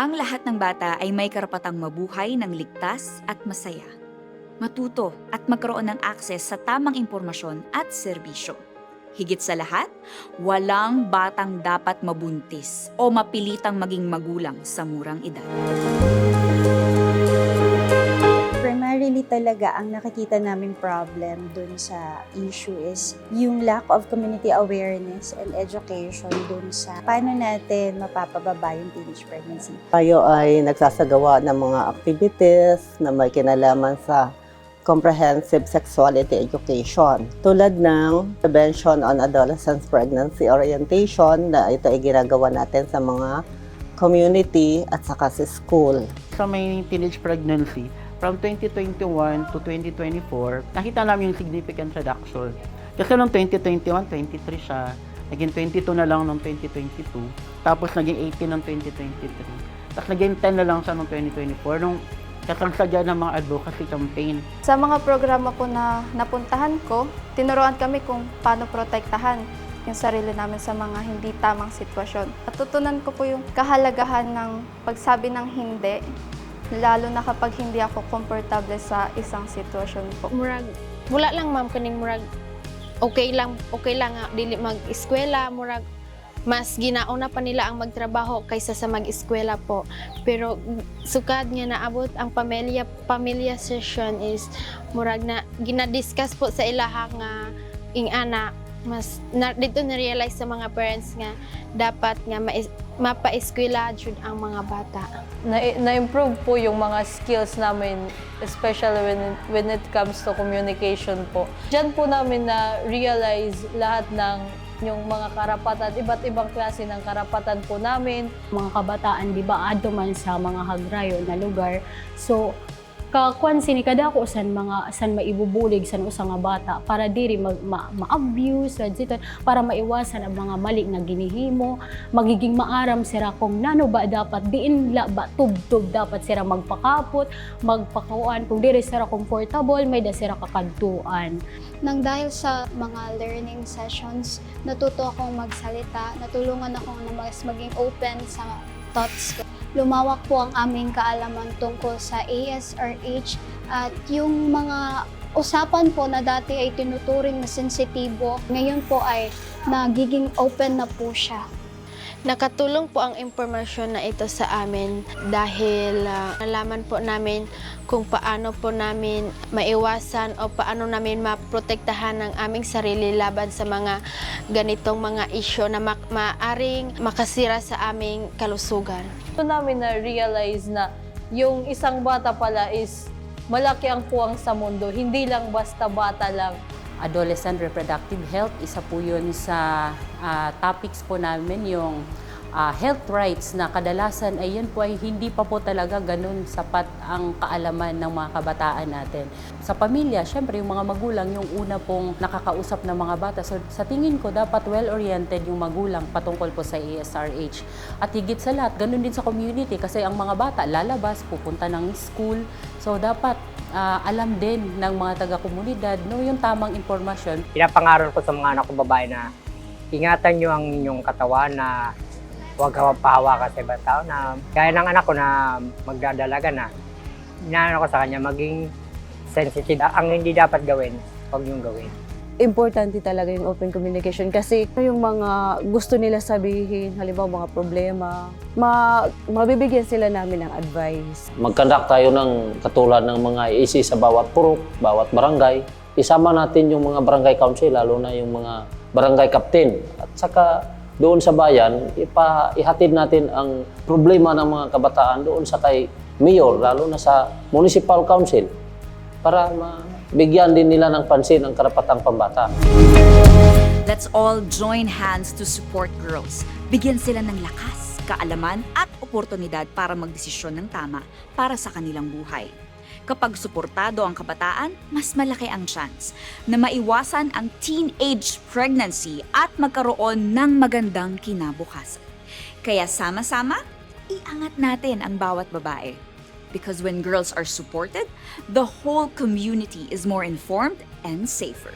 Ang lahat ng bata ay may karapatang mabuhay ng ligtas at masaya. Matuto at magkaroon ng akses sa tamang impormasyon at serbisyo. Higit sa lahat, walang batang dapat mabuntis o mapilitang maging magulang sa murang edad. Primarily talaga ang nakikita naming problem dun sa issue is yung lack of community awareness and education dun sa paano natin mapapababa yung teenage pregnancy. Tayo ay nagsasagawa ng mga activities na may kinalaman sa comprehensive sexuality education. Tulad ng Prevention on Adolescent Pregnancy Orientation na ito ay ginagawa natin sa mga community at saka sa school. Sa may teenage pregnancy, from 2021 to 2024, nakita namin yung significant reduction. Kasi noong 2021, 23 siya. Naging 22 na lang noong 2022. Tapos naging 18 noong 2023. Tapos naging 10 na lang siya noong 2024. Nung kasalsadya ng mga advocacy campaign. Sa mga programa po na napuntahan ko, tinuruan kami kung paano protektahan yung sarili namin sa mga hindi tamang sitwasyon. Natutunan ko po yung kahalagahan ng pagsabi ng hindi, lalo na kapag hindi ako komportable sa isang sitwasyon po. Murag, wala lang ma'am kaning murag, okay lang nga, dili mag-eskwela, murag, mas ginauna pa nila ang magtrabaho kaysa sa mag-eskwela po. Pero sukad nga naabot ang pamilya session is murag na ginadiscuss po sa ilaha nga ingana, mas dito na-realize sa mga parents nga dapat nga mapa-eskwela jud ang mga bata. Na-improve po yung mga skills namin, especially when it comes to communication po. Diyan po namin na-realize lahat ng yung mga karapatan, iba't ibang klase ng karapatan po namin. Mga kabataan, di ba, adto man sa mga hagrayo na lugar. So, kakuan sini kada ko san maibubulig san usa nga bata para diri ma-abuse para maiwasan ang mga mali nga ginihimo, magiging maaram sira kung nano ba dapat diin la ba tubtub dapat sira magpakapot, magpakawan kung diri sira comfortable may da sira kakadtuan. Nang dahil sa mga learning sessions, natuto akong magsalita, natulungan ako na mas maging open sa thoughts ko. Lumawak po ang aming kaalaman tungkol sa ASRH at yung mga usapan po na dati ay tinuturing na sensitibo, ngayon po ay nagiging open na po siya. Nakatulong po ang impormasyon na ito sa amin dahil nalaman po namin kung paano po namin maiwasan o paano namin maprotektahan ang aming sarili laban sa mga ganitong mga isyu na maaring makasira sa aming kalusugan. Ito namin na-realize na yung isang bata pala is malaki ang puwang sa mundo, hindi lang basta bata lang. Adolescent reproductive health, isa po yun sa topics po namin, yung health rights na kadalasan ay yun po ay hindi pa po talaga ganun sapat ang kaalaman ng mga kabataan natin. Sa pamilya, syempre yung mga magulang yung una pong nakakausap ng mga bata. So sa tingin ko dapat well-oriented yung magulang patungkol po sa ASRH. At higit sa lahat, ganun din sa community kasi ang mga bata lalabas, pupunta ng school. So dapat alam din ng mga taga-komunidad yung tamang impormasyon. Pinapangaral ko sa mga anak ko babae na ingatan nyo ang inyong katawan na huwag pahawa ka sa ibang tao na gaya ng anak ko na magdadalaga na. Inaano ko sa kanya maging sensitive. Ang hindi dapat gawin, huwag niyong gawin. Importante talaga yung open communication kasi yung mga gusto nila sabihin, halimbawa mga problema, mabibigyan sila namin ng advice. Mag-conduct tayo ng katulad ng mga isi sa bawat purok, bawat barangay. Isama natin yung mga barangay council, lalo na yung mga barangay captain. At saka doon sa bayan, ihatid natin ang problema ng mga kabataan doon sa kay mayor, lalo na sa municipal council, para bigyan din nila ng pansin ang karapatang pambata. Let's all join hands to support girls. Bigyan sila ng lakas, kaalaman at oportunidad para magdesisyon ng tama para sa kanilang buhay. Kapag suportado ang kabataan, mas malaki ang chance na maiwasan ang teenage pregnancy at magkaroon ng magandang kinabukasan. Kaya sama-sama, iangat natin ang bawat babae. Because when girls are supported, the whole community is more informed and safer.